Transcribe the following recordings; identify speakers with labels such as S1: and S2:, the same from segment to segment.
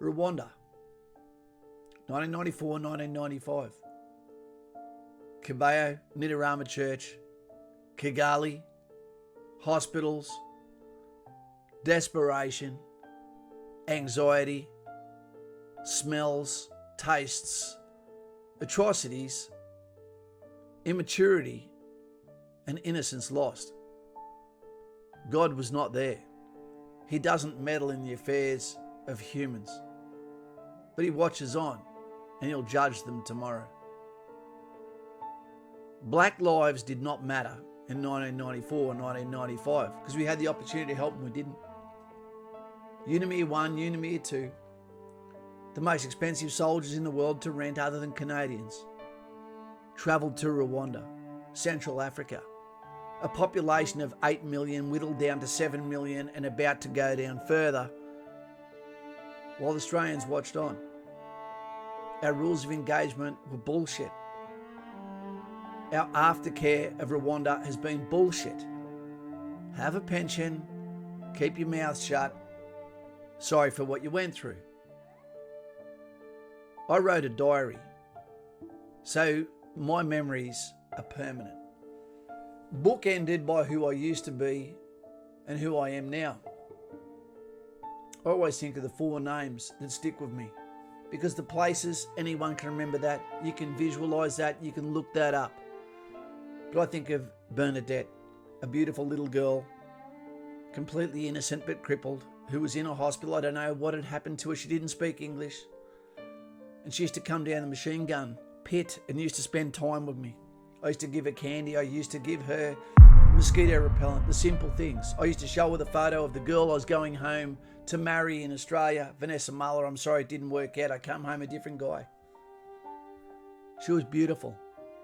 S1: Rwanda, 1994-1995. Kigali, Nidarama Church, Kigali, hospitals, desperation, anxiety, smells, tastes, atrocities, immaturity, and innocence lost. God was not there. He doesn't meddle in the affairs of humans, but he watches on and he'll judge them tomorrow. Black lives did not matter in 1994 and 1995 because we had the opportunity to help and we didn't. Unimere 1, Unimere 2, the most expensive soldiers in the world to rent other than Canadians, travelled to Rwanda, Central Africa, a population of 8 million whittled down to 7 million and about to go down further, while the Australians watched on. Our rules of engagement were bullshit. Our aftercare of Rwanda has been bullshit. Have a pension, keep your mouth shut. Sorry for what you went through. I wrote a diary, so my memories are permanent. Bookended by who I used to be and who I am now. I always think of the 4 names that stick with me because the places, anyone can remember that, you can visualise that, you can look that up. But I think of Bernadette, a beautiful little girl, completely innocent but crippled, who was in a hospital. I don't know what had happened to her. She didn't speak English. And she used to come down the machine gun pit and used to spend time with me. I used to give her candy. I used to give her mosquito repellent, the simple things. I used to show her the photo of the girl I was going home to marry in Australia, Vanessa Muller. I'm sorry it didn't work out. I come home a different guy. She was beautiful.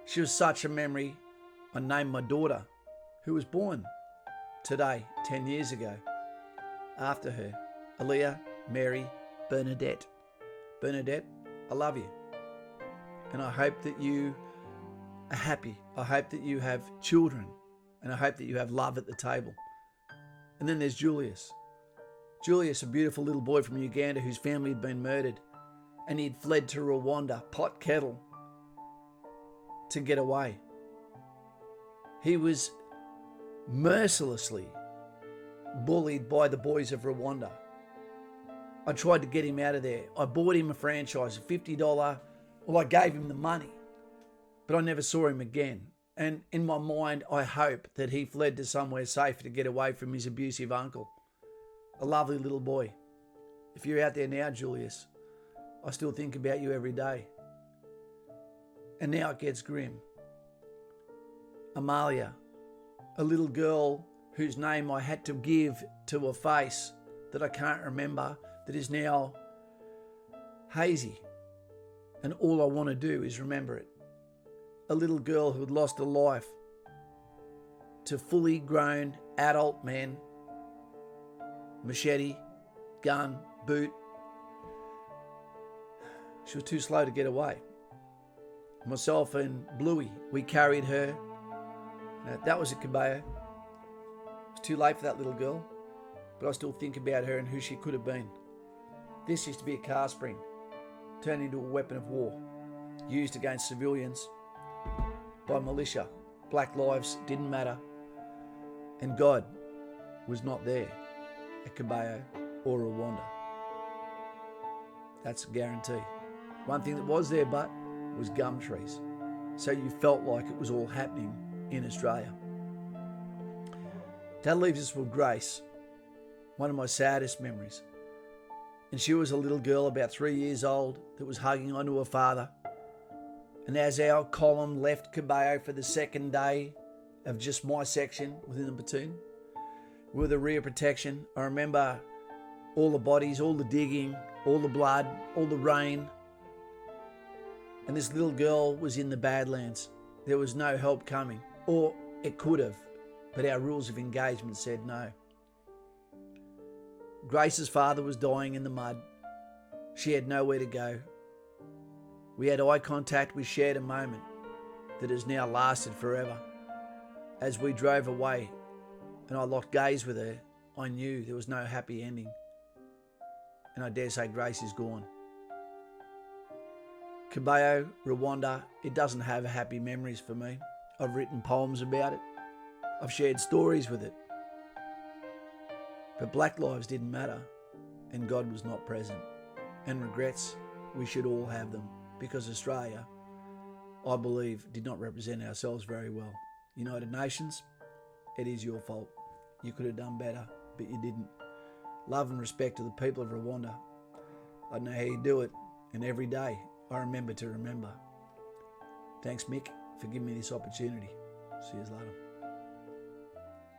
S1: She was such a memory. I named my daughter, who was born today, 10 years ago, after her, Amalia Mary Bernadette. Bernadette, I love you. And I hope that you are happy. I hope that you have children. And I hope that you have love at the table. And then there's Julius. Julius, a beautiful little boy from Uganda whose family had been murdered. And he'd fled to Rwanda, pot kettle, to get away. He was mercilessly bullied by the boys of Rwanda. I tried to get him out of there. I bought him a franchise, a $50. Well, I gave him the money, but I never saw him again. And in my mind, I hope that he fled to somewhere safe to get away from his abusive uncle. A lovely little boy. If you're out there now, Julius, I still think about you every day. And now it gets grim. Amalia, a little girl whose name I had to give to a face that I can't remember, that is now hazy. And all I want to do is remember it. A little girl who had lost her life to fully grown adult men, machete, gun, boot. She was too slow to get away. Myself and Bluey, we carried her. That was a Kigali. It was too late for that little girl, but I still think about her and who she could have been. This used to be a car spring, turned into a weapon of war, used against civilians by militia. Black lives didn't matter, and God was not there at Kigali or Rwanda. That's a guarantee. One thing that was there, but was gum trees. So you felt like it was all happening in Australia. That leaves us with Grace, one of my saddest memories. And she was a little girl about 3 years old that was hugging onto her father. And as our column left Kigali for the second day of just my section within the platoon, with the rear protection, I remember all the bodies, all the digging, all the blood, all the rain. And this little girl was in the Badlands. There was no help coming. Or it could have, but our rules of engagement said no. Grace's father was dying in the mud. She had nowhere to go. We had eye contact, we shared a moment that has now lasted forever. As we drove away and I locked gaze with her, I knew there was no happy ending. and I dare say Grace is gone. Kigali, Rwanda, it doesn't have happy memories for me. I've written poems about it. I've shared stories with it. But black lives didn't matter, and God was not present. And regrets, we should all have them, because Australia, I believe, did not represent ourselves very well. United Nations, it is your fault. You could have done better, but you didn't. Love and respect to the people of Rwanda. I know how you do it, and every day I remember to remember. Thanks, Mick, for giving me this opportunity. See you later.